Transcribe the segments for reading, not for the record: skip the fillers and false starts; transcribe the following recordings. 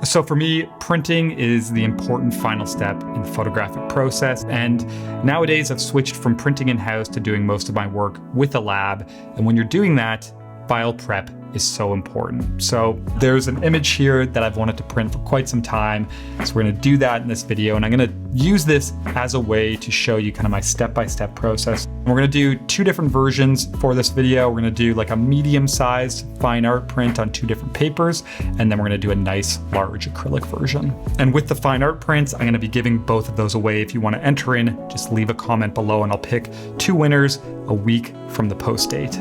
So for me, printing is the important final step in the photographic process. And nowadays I've switched from printing in-house to doing most of my work with a lab. And when you're doing that, file prep is so important. So there's an image here that I've wanted to print for quite some time. So we're gonna do that in this video, and I'm gonna use this as a way to show you kind of my step-by-step process. And we're gonna do two different versions for this video. We're gonna do like a medium-sized fine art print on two different papers, and then we're gonna do a nice large acrylic version. And with the fine art prints, I'm gonna be giving both of those away. If you wanna enter in, just leave a comment below and I'll pick two winners a week from the post date.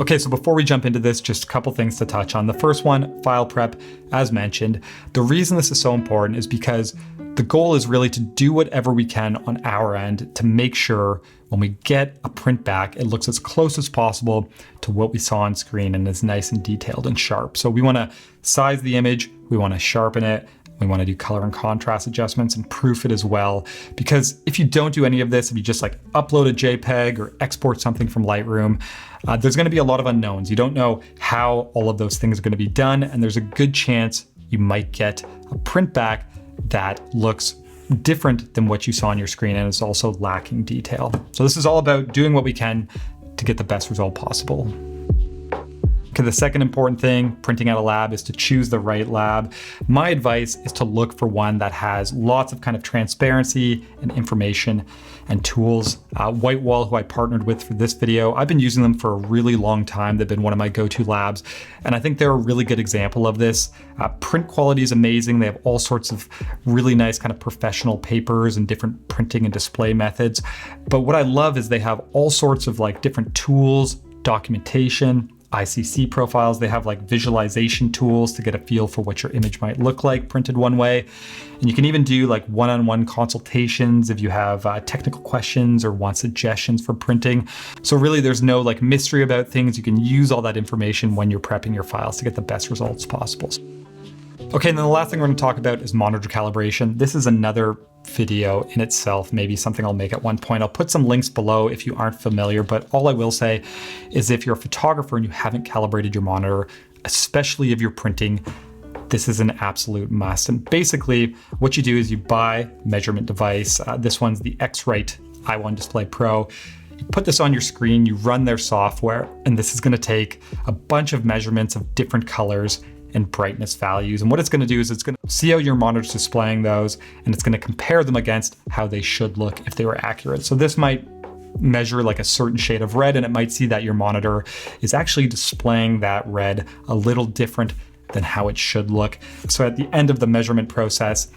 Okay, so before we jump into this, just a couple things to touch on. The first one, file prep, as mentioned. The reason this is so important is because the goal is really to do whatever we can on our end to make sure when we get a print back, it looks as close as possible to what we saw on screen and is nice and detailed and sharp. So we wanna size the image, we wanna sharpen it, we want to do color and contrast adjustments and proof it as well. Because if you don't do any of this, if you just like upload a JPEG or export something from Lightroom, there's going to be a lot of unknowns. You don't know how all of those things are going to be done. And there's a good chance you might get a print back that looks different than what you saw on your screen and is also lacking detail. So this is all about doing what we can to get the best result possible. Okay, the second important thing, printing at a lab, is to choose the right lab. My advice is to look for one that has lots of kind of transparency and information and tools. Whitewall, who I partnered with for this video, I've been using them for a really long time. They've been one of my go-to labs, and I think they're a really good example of this. Print quality is amazing. They have all sorts of really nice kind of professional papers and different printing and display methods. But what I love is they have all sorts of like different tools, documentation, ICC profiles. They have like visualization tools to get a feel for what your image might look like printed one way. And you can even do like one-on-one consultations if you have technical questions or want suggestions for printing. So really there's no like mystery about things. You can use all that information when you're prepping your files to get the best results possible. Okay, and then the last thing we're gonna talk about is monitor calibration. This is another video in itself, maybe something I'll make at one point. I'll put some links below if you aren't familiar, but all I will say is if you're a photographer and you haven't calibrated your monitor, especially if you're printing, this is an absolute must. And basically what you do is you buy a measurement device. This one's the X-Rite i1 Display Pro. You put this on your screen, you run their software, and this is gonna take a bunch of measurements of different colors and brightness values. And what it's gonna do is it's gonna see how your monitor's displaying those, and it's gonna compare them against how they should look if they were accurate. So this might measure like a certain shade of red, and it might see that your monitor is actually displaying that red a little different than how it should look. So at the end of the measurement process,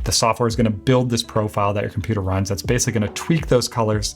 the software is gonna build this profile that your computer runs that's basically gonna tweak those colors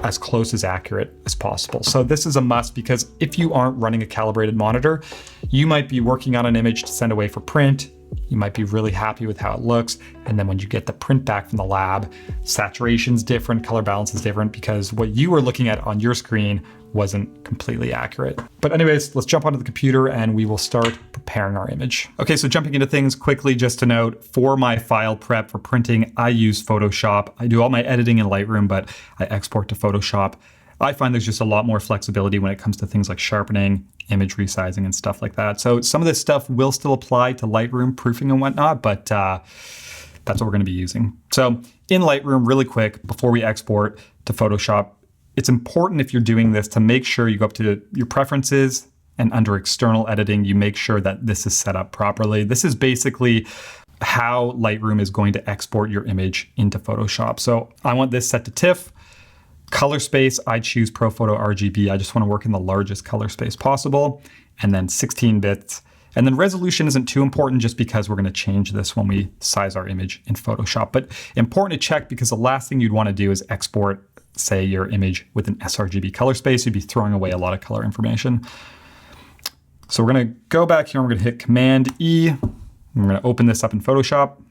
as close as accurate as possible. So this is a must, because if you aren't running a calibrated monitor, you might be working on an image to send away for print. You might be really happy with how it looks. And then when you get the print back from the lab, saturation's different, color balance is different, because what you were looking at on your screen wasn't completely accurate. But anyways, let's jump onto the computer and we will start preparing our image. Okay, so jumping into things quickly, just to note, for my file prep for printing, I use Photoshop. I do all my editing in Lightroom, but I export to Photoshop. I find there's just a lot more flexibility when it comes to things like sharpening, image resizing, and stuff like that. So some of this stuff will still apply to Lightroom proofing and whatnot, but that's what we're gonna be using. So in Lightroom, really quick, before we export to Photoshop, it's important if you're doing this to make sure you go up to your preferences, and under external editing, you make sure that this is set up properly. This is basically how Lightroom is going to export your image into Photoshop. So I want this set to TIFF. Color space, I choose ProPhoto RGB. I just want to work in the largest color space possible. And then 16 bits. And then resolution isn't too important, just because we're going to change this when we size our image in Photoshop. But important to check, because the last thing you'd want to do is export, say, your image with an sRGB color space. You'd be throwing away a lot of color information. So we're going to go back here and we're going to hit Command E. And we're going to open this up in Photoshop.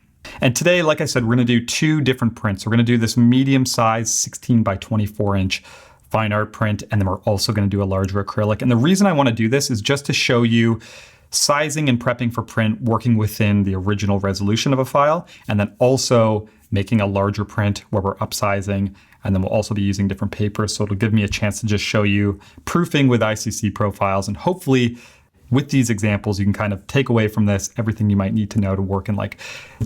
And today, like I said, we're going to do two different prints. We're going to do this medium size 16 by 24 inch fine art print, and then we're also going to do a larger acrylic. And the reason I want to do this is just to show you sizing and prepping for print, working within the original resolution of a file, and then also making a larger print where we're upsizing And then we'll also be using different papers. So it'll give me a chance to just show you proofing with ICC profiles. And hopefully with these examples, you can kind of take away from this everything you might need to know to work in like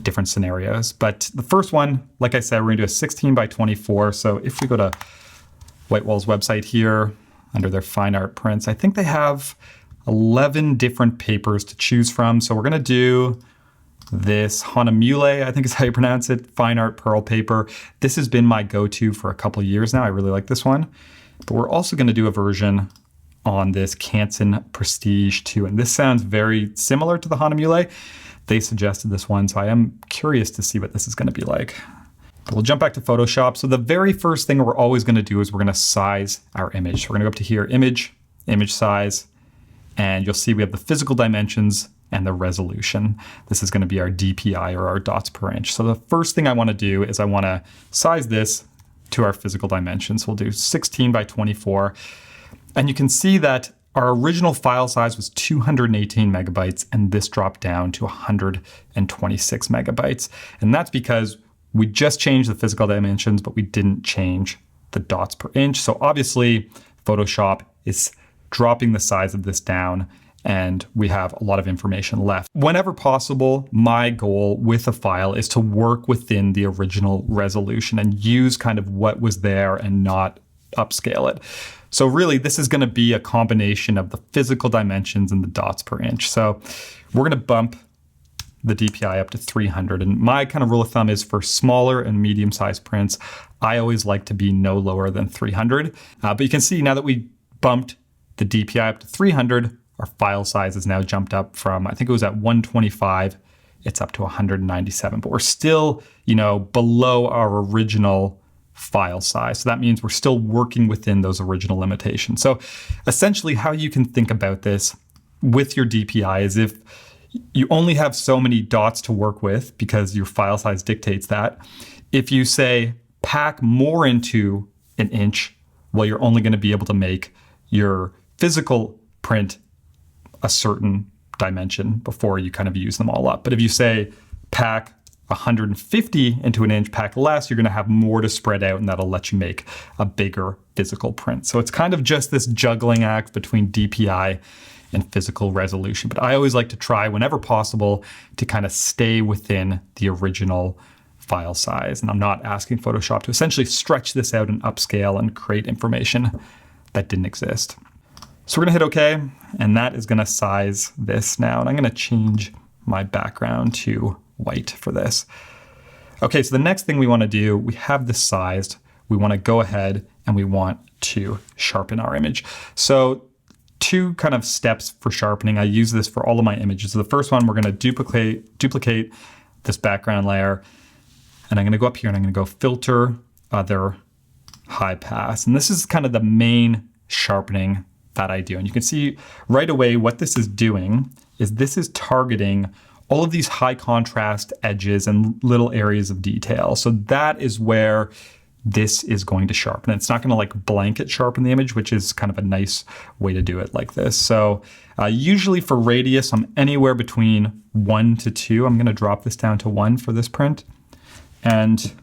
different scenarios. But the first one, like I said, we're gonna do a 16 by 24. So if we go to Whitewall's website here, under their fine art prints, I think they have 11 different papers to choose from. So we're gonna do this Hanamule, I think is how you pronounce it, fine art pearl paper. This has been my go-to for a couple of years now. I really like this one. But we're also gonna do a version on this Canson Prestige 2. And this sounds very similar to the Hanamule. They suggested this one, so I am curious to see what this is gonna be like. But we'll jump back to Photoshop. So the very first thing we're always gonna do is we're gonna size our image. So we're gonna go up to here, image size, and you'll see we have the physical dimensions and the resolution. This is gonna be our DPI, or our dots per inch. So the first thing I wanna do is I wanna size this to our physical dimensions. We'll do 16 by 24. And you can see that our original file size was 218 megabytes, and this dropped down to 126 megabytes. And that's because we just changed the physical dimensions, but we didn't change the dots per inch. So obviously Photoshop is dropping the size of this down, and we have a lot of information left. Whenever possible, my goal with a file is to work within the original resolution and use kind of what was there and not upscale it. So really, this is gonna be a combination of the physical dimensions and the dots per inch. So we're gonna bump the DPI up to 300. And my kind of rule of thumb is for smaller and medium-sized prints, I always like to be no lower than 300. But you can see now that we bumped the DPI up to 300, our file size is now jumped up from, I think it was at 125, it's up to 197. But we're still, below our original file size. So that means we're still working within those original limitations. So essentially how you can think about this with your DPI is if you only have so many dots to work with because your file size dictates that. If you say pack more into an inch, well, you're only going to be able to make your physical print a certain dimension before you kind of use them all up. But if you say pack 150 into an inch, pack less, you're going to have more to spread out, and that'll let you make a bigger physical print. So it's kind of just this juggling act between DPI and physical resolution. But I always like to try, whenever possible, to kind of stay within the original file size. And I'm not asking Photoshop to essentially stretch this out and upscale and create information that didn't exist. So we're gonna hit OK, and that is gonna size this now. And I'm gonna change my background to white for this. Okay, so the next thing we wanna do, we have this sized, we wanna go ahead and we want to sharpen our image. So two kind of steps for sharpening. I use this for all of my images. So the first one, we're gonna duplicate this background layer, and I'm gonna go up here and I'm gonna go filter, other, high pass. And this is kind of the main sharpening that I do. And you can see right away what this is doing is this is targeting all of these high contrast edges and little areas of detail. So that is where this is going to sharpen. It's not gonna like blanket sharpen the image, which is kind of a nice way to do it like this. So usually for radius, I'm anywhere between 1 to 2. I'm gonna drop this down to 1 for this print. And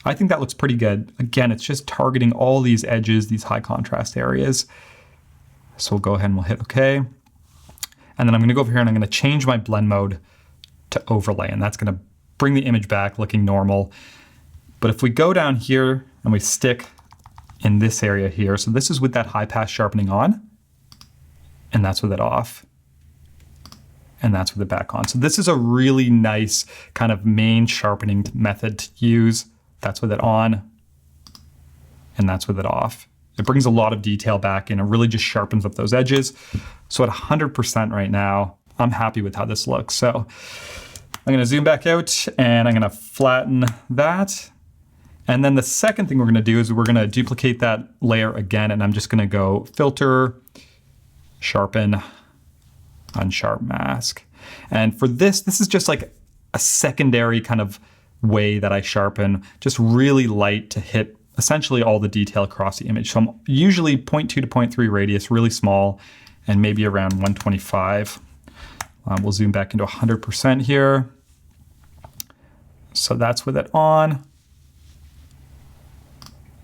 I think that looks pretty good. Again, it's just targeting all these edges, these high contrast areas. So we'll go ahead and we'll hit OK. And then I'm gonna go over here and I'm gonna change my blend mode to overlay, and that's gonna bring the image back looking normal. But if we go down here and we stick in this area here, so this is with that high pass sharpening on, and that's with it off, and that's with it back on. So this is a really nice kind of main sharpening method to use. That's with it on, and that's with it off. It brings a lot of detail back in and really just sharpens up those edges. So at 100% right now, I'm happy with how this looks. So I'm gonna zoom back out and I'm gonna flatten that. And then the second thing we're gonna do is we're gonna duplicate that layer again, and I'm just gonna go filter, sharpen, unsharp mask. And for this is just like a secondary kind of way that I sharpen, just really light to hit essentially all the detail across the image. So I'm usually 0.2 to 0.3 radius, really small, and maybe around 125. We'll zoom back into 100% here. So that's with it on.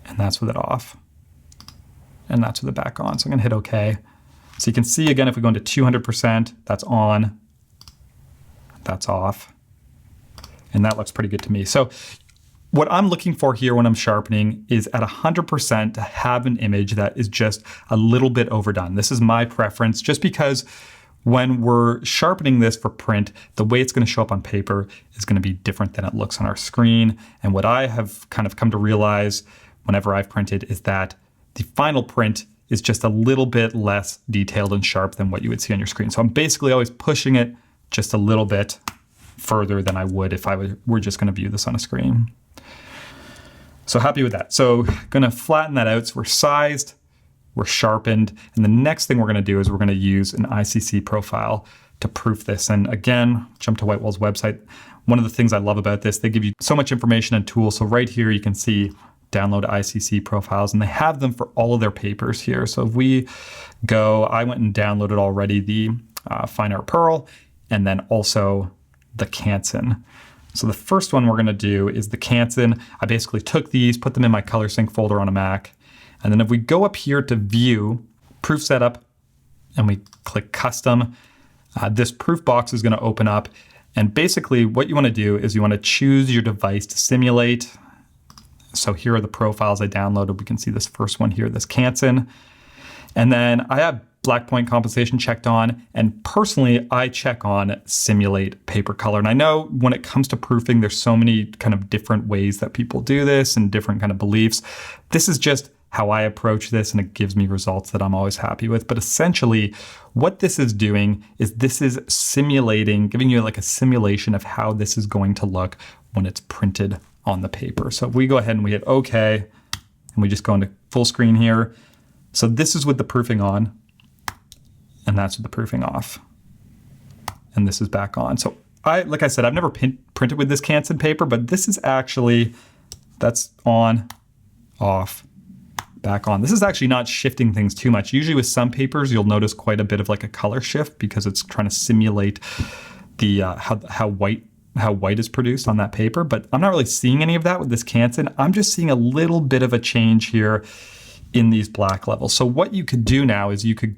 and that's with it off. And that's with it back on. So I'm gonna hit OK. So you can see again, if we go into 200%, that's on, that's off. And that looks pretty good to me. So what I'm looking for here when I'm sharpening is at 100% to have an image that is just a little bit overdone. This is my preference, just because when we're sharpening this for print, the way it's going to show up on paper is going to be different than it looks on our screen. And what I have kind of come to realize whenever I've printed is that the final print is just a little bit less detailed and sharp than what you would see on your screen. So I'm basically always pushing it just a little bit further than I would if I were just going to view this on a screen. So happy with that. So going to flatten that out. So we're sized, we're sharpened, and the next thing we're going to do is we're going to use an ICC profile to proof this. And again, jump to Whitewall's website. One of the things I love about this, they give you so much information and tools. So right here you can see download ICC profiles, and they have them for all of their papers here. So if we go, I went and downloaded already the Fine Art Pearl, and then also the Canson. So the first one we're going to do is the Canson. I basically took these, put them in my ColorSync folder on a Mac. And then if we go up here to View, Proof Setup, and we click Custom, this proof box is going to open up. And basically what you want to do is you want to choose your device to simulate. So here are the profiles I downloaded. We can see this first one here, this Canson. And then I have black point compensation checked on, and personally I check on simulate paper color. And I know when it comes to proofing, there's so many kind of different ways that people do this and different kind of beliefs. This is just how I approach this, and it gives me results that I'm always happy with. But essentially what this is doing is this is simulating, giving you like a simulation of how this is going to look when it's printed on the paper. So if we go ahead and we hit OK, and we just go into full screen here. So this is with the proofing on, and that's with the proofing off. And this is back on. So like I said, I've never printed with this Canson paper, but this is actually, that's on, off, back on. This is actually not shifting things too much. Usually with some papers, you'll notice quite a bit of like a color shift because it's trying to simulate the how white is produced on that paper. But I'm not really seeing any of that with this Canson. I'm just seeing a little bit of a change here in these black levels. So what you could do now is you could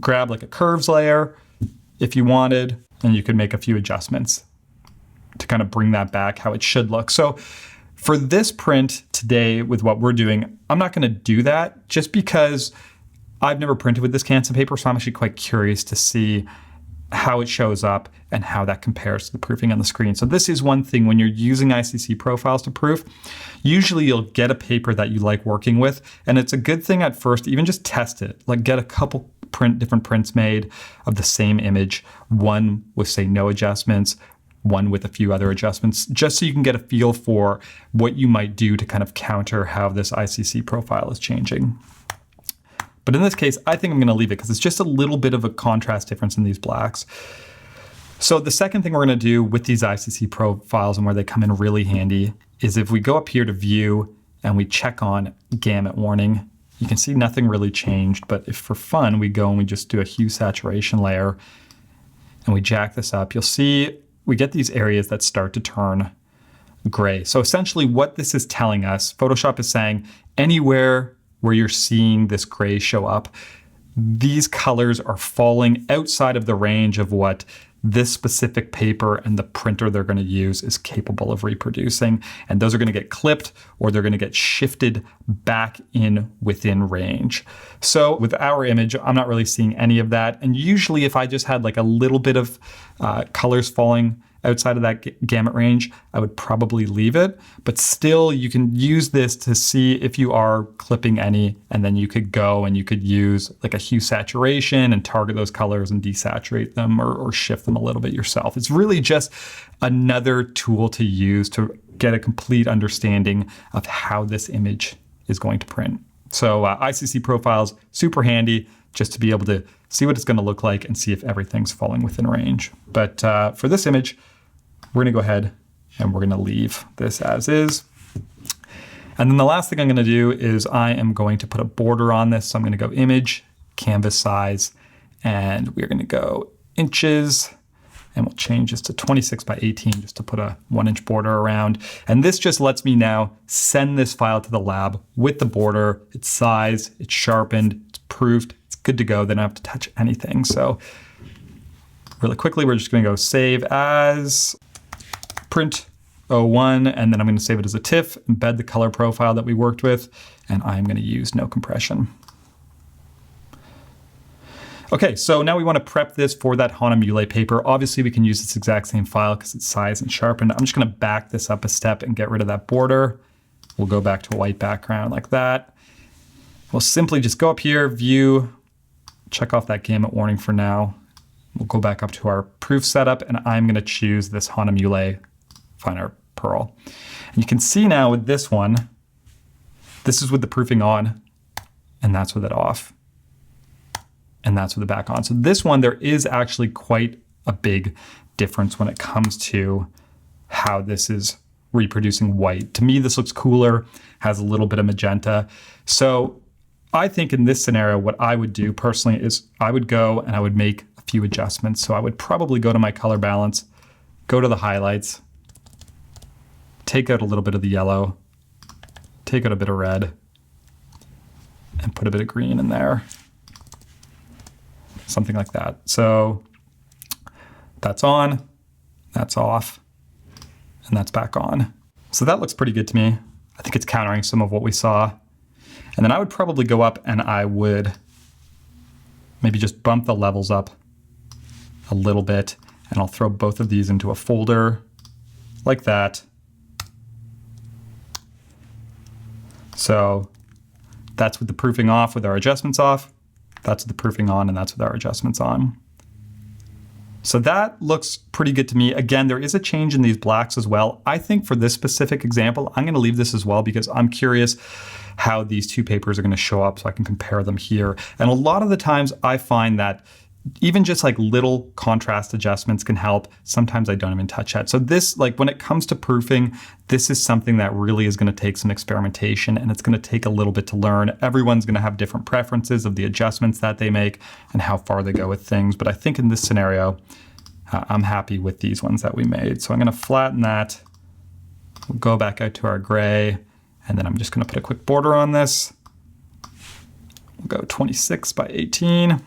grab like a curves layer if you wanted, and you could make a few adjustments to kind of bring that back how it should look. So for this print today with what we're doing, I'm not going to do that just because I've never printed with this Canson paper. So I'm actually quite curious to see how it shows up and how that compares to the proofing on the screen. So this is one thing when you're using ICC profiles to proof, usually you'll get a paper that you like working with, and it's a good thing at first to even just test it. Like get a couple different prints made of the same image, one with say no adjustments, one with a few other adjustments, just so you can get a feel for what you might do to kind of counter how this ICC profile is changing. But in this case, I think I'm going to leave it because it's just a little bit of a contrast difference in these blacks. So the second thing we're going to do with these ICC profiles and where they come in really handy is if we go up here to View and we check on gamut warning, you can see nothing really changed. But if for fun, we go and we just do a hue saturation layer and we jack this up, you'll see we get these areas that start to turn gray. So essentially what this is telling us, Photoshop is saying anywhere where you're seeing this gray show up, these colors are falling outside of the range of what this specific paper and the printer they're going to use is capable of reproducing. And those are going to get clipped or they're going to get shifted back in within range. So with our image, I'm not really seeing any of that. And usually if I just had like a little bit of colors falling outside of that gamut range, I would probably leave it. But still, you can use this to see if you are clipping any, and then you could go and you could use like a hue saturation and target those colors and desaturate them or shift them a little bit yourself. It's really just another tool to use to get a complete understanding of how this image is going to print. So ICC profiles, super handy just to be able to see what it's going to look like and see if everything's falling within range. But for this image, we're going to go ahead and we're going to leave this as is. And then the last thing I'm going to do is I am going to put a border on this. So I'm going to go Image, Canvas Size, and we're going to go inches, And we'll change this to 26 by 18 just to put a 1-inch border around. And this just lets me now send this file to the lab with the border. It's sized, it's sharpened, it's proofed, it's good to go. They don't have to touch anything. So really quickly, we're just gonna go save as print 01, and then I'm gonna save it as a TIFF, embed the color profile that we worked with, and I'm gonna use no compression. Okay, so now we want to prep this for that Hana paper. Obviously, we can use this exact same file because it's sized and sharpened. I'm just going to back this up a step and get rid of that border. We'll go back to a white background like that. We'll simply just go up here, view, check off that gamut warning for now. We'll go back up to our proof setup, and I'm going to choose this Hana Fine Art Pearl. And you can see now with this one, this is with the proofing on, and that's with it off. And that's with the back on. So this one, there is actually quite a big difference when it comes to how this is reproducing white. To me, this looks cooler, has a little bit of magenta. So I think in this scenario, what I would do personally is I would go and I would make a few adjustments. So I would probably go to my color balance, go to the highlights, take out a little bit of the yellow, take out a bit of red, and put a bit of green in there. Something like that. So that's on, that's off, and that's back on. So that looks pretty good to me. I think it's countering some of what we saw. And then I would probably go up and I would maybe just bump the levels up a little bit, and I'll throw both of these into a folder like that. So that's with the proofing off, with our adjustments off. That's the proofing on, and that's with our adjustments on. So that looks pretty good to me. Again, there is a change in these blacks as well. I think for this specific example, I'm gonna leave this as well because I'm curious how these two papers are gonna show up so I can compare them here. And a lot of the times I find that even just like little contrast adjustments can help. Sometimes I don't even touch that. So this, like when it comes to proofing, this is something that really is going to take some experimentation, and it's going to take a little bit to learn. Everyone's going to have different preferences of the adjustments that they make and how far they go with things. But I think in this scenario, I'm happy with these ones that we made. So I'm going to flatten that. We'll go back out to our gray, and then I'm just going to put a quick border on this. We'll go 26 by 18.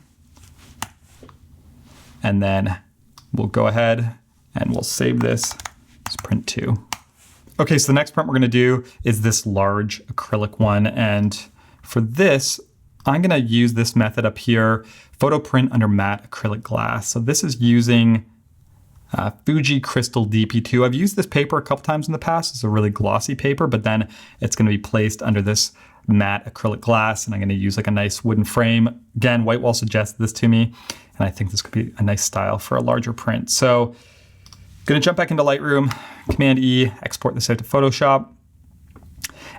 And then we'll go ahead and we'll save this as print 2. Okay, so the next print we're gonna do is this large acrylic one. And for this, I'm gonna use this method up here, photo print under matte acrylic glass. So this is using Fuji Crystal DP2. I've used this paper a couple times in the past. It's a really glossy paper, but then it's gonna be placed under this matte acrylic glass, and I'm gonna use like a nice wooden frame. Again, Whitewall suggested this to me, and I think this could be a nice style for a larger print. So I'm gonna jump back into Lightroom, Command E, export this out to Photoshop.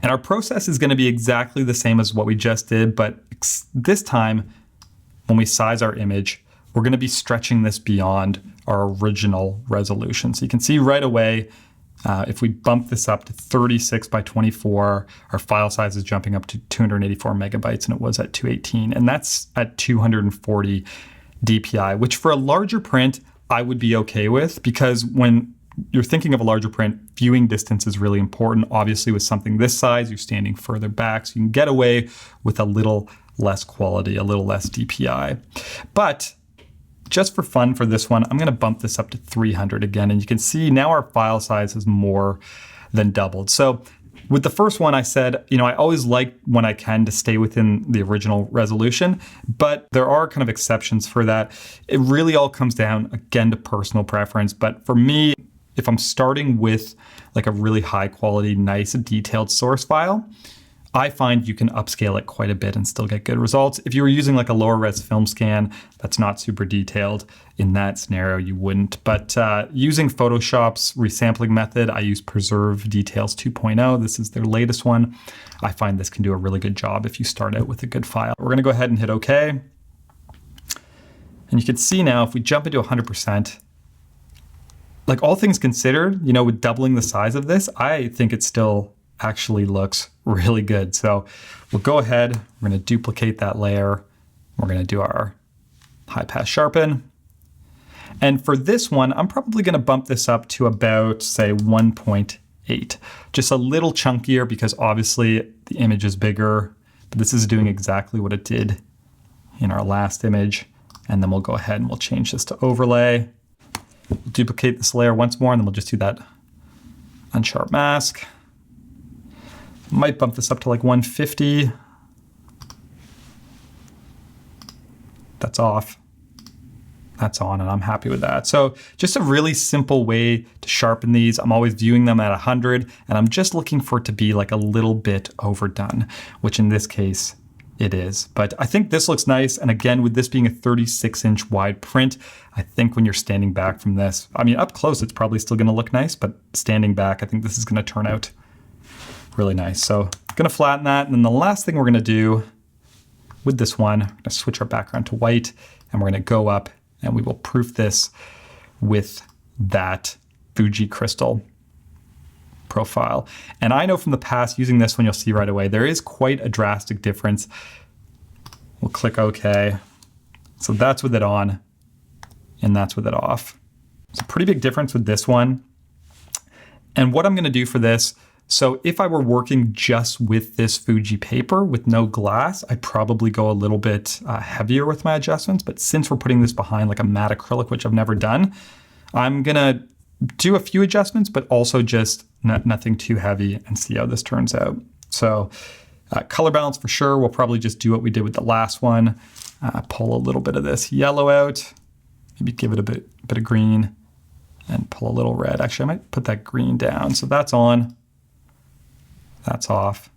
And our process is gonna be exactly the same as what we just did, but this time, when we size our image, we're gonna be stretching this beyond our original resolution. So you can see right away, if we bump this up to 36 by 24, our file size is jumping up to 284 megabytes, and it was at 218. And that's at 240 DPI, which for a larger print, I would be okay with, because when you're thinking of a larger print, viewing distance is really important. Obviously, with something this size, you're standing further back, so you can get away with a little less quality, a little less DPI. But just for fun for this one, I'm gonna bump this up to 300 again, and you can see now our file size is more than doubled. So with the first one, I said, I always like when I can to stay within the original resolution, but there are kind of exceptions for that. It really all comes down, again, to personal preference. But for me, if I'm starting with like a really high quality, nice, detailed source file, I find you can upscale it quite a bit and still get good results. If you were using like a lower res film scan that's not super detailed, in that scenario you wouldn't. But using Photoshop's resampling method, I use Preserve Details 2.0. This is their latest one. I find this can do a really good job if you start out with a good file. We're gonna go ahead and hit OK. And you can see now, if we jump into 100%, like all things considered, with doubling the size of this, I think it still actually looks really good. So we'll go ahead, we're going to duplicate that layer. We're going to do our high pass sharpen. And for this one, I'm probably going to bump this up to about, say, 1.8. Just a little chunkier because obviously the image is bigger, but this is doing exactly what it did in our last image. And then we'll go ahead and we'll change this to overlay. We'll duplicate this layer once more, and then we'll just do that unsharp mask. Might bump this up to like 150. That's off. That's on, and I'm happy with that. So just a really simple way to sharpen these. I'm always viewing them at 100, and I'm just looking for it to be like a little bit overdone, which in this case it is. But I think this looks nice. And again, with this being a 36-inch wide print, I think when you're standing back from this, I mean, up close, it's probably still gonna look nice, but standing back, I think this is gonna turn out really nice. So I'm gonna flatten that. And then the last thing we're gonna do with this one, we're gonna switch our background to white, and we're gonna go up and we will proof this with that Fuji crystal profile. And I know from the past, using this one, you'll see right away, there is quite a drastic difference. We'll click OK. So that's with it on, and that's with it off. It's a pretty big difference with this one. And what I'm gonna do for this, so if I were working just with this Fuji paper with no glass, I'd probably go a little bit heavier with my adjustments. But since we're putting this behind like a matte acrylic, which I've never done, I'm gonna do a few adjustments, but also just nothing too heavy, and see how this turns out. So color balance for sure, we'll probably just do what we did with the last one. Pull a little bit of this yellow out, maybe give it a bit of green, and pull a little red. Actually, I might put that green down. So that's on. That's off,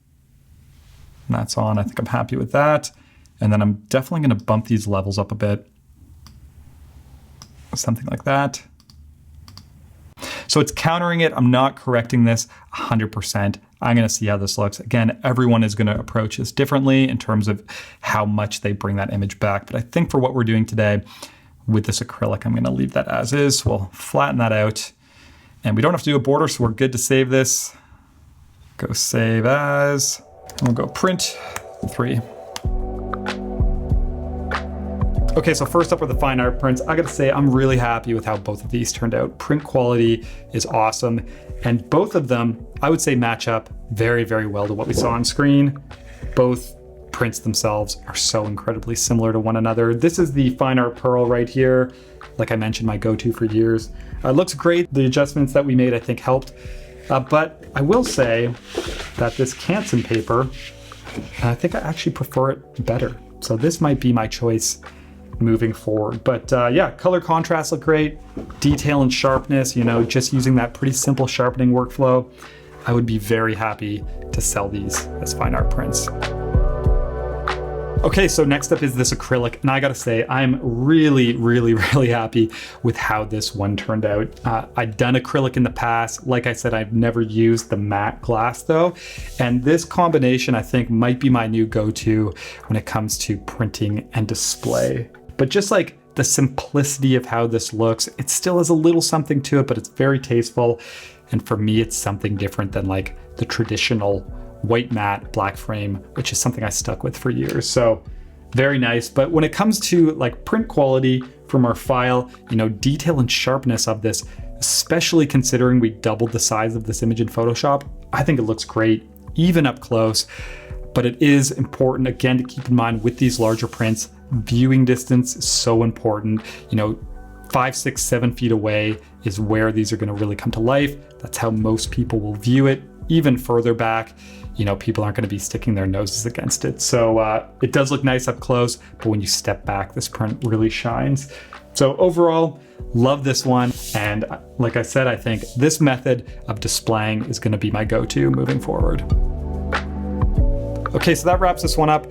and that's on. I think I'm happy with that. And then I'm definitely gonna bump these levels up a bit. Something like that. So it's countering it. I'm not correcting this 100%. I'm gonna see how this looks. Again, everyone is gonna approach this differently in terms of how much they bring that image back. But I think for what we're doing today with this acrylic, I'm gonna leave that as is. We'll flatten that out. And we don't have to do a border, so we're good to save this. Go save as, and we'll go print 3. Okay, so first up with the fine art prints, I gotta say I'm really happy with how both of these turned out. Print quality is awesome, and both of them, I would say, match up very, very well to what we saw on screen. Both prints themselves are so incredibly similar to one another. This is the fine art pearl right here. Like I mentioned, my go-to for years. It looks great. The adjustments that we made, I think, helped. But I will say that this Canson paper, I think I actually prefer it better. So this might be my choice moving forward. But yeah, color contrast look great. Detail and sharpness, you know, just using that pretty simple sharpening workflow, I would be very happy to sell these as fine art prints. Okay, so next up is this acrylic, and I gotta say, I'm really, really, really happy with how this one turned out. I've done acrylic in the past. Like I said, I've never used the matte glass though, and this combination I think might be my new go-to when it comes to printing and display. But just like the simplicity of how this looks, it still has a little something to it, but it's very tasteful. And for me, it's something different than like the traditional white matte black frame, which is something I stuck with for years. So very nice. But when it comes to like print quality from our file, you know, detail and sharpness of this, especially considering we doubled the size of this image in Photoshop, I think it looks great, even up close. But it is important, again, to keep in mind with these larger prints, viewing distance is so important. You know, 5, 6, 7 feet away is where these are gonna really come to life. That's how most people will view it. Even further back, you know, people aren't going to be sticking their noses against it. So it does look nice up close, but when you step back, this print really shines. So overall, love this one. And like I said, I think this method of displaying is going to be my go-to moving forward. Okay, so that wraps this one up.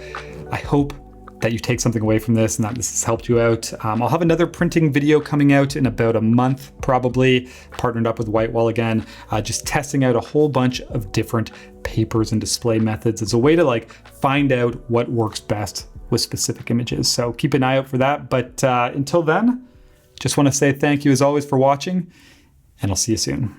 I hope that you take something away from this and that this has helped you out. I'll have another printing video coming out in about a month, probably, partnered up with Whitewall again, just testing out a whole bunch of different papers and display methods as a way to like find out what works best with specific images. So keep an eye out for that. But until then, just want to say thank you as always for watching, and I'll see you soon.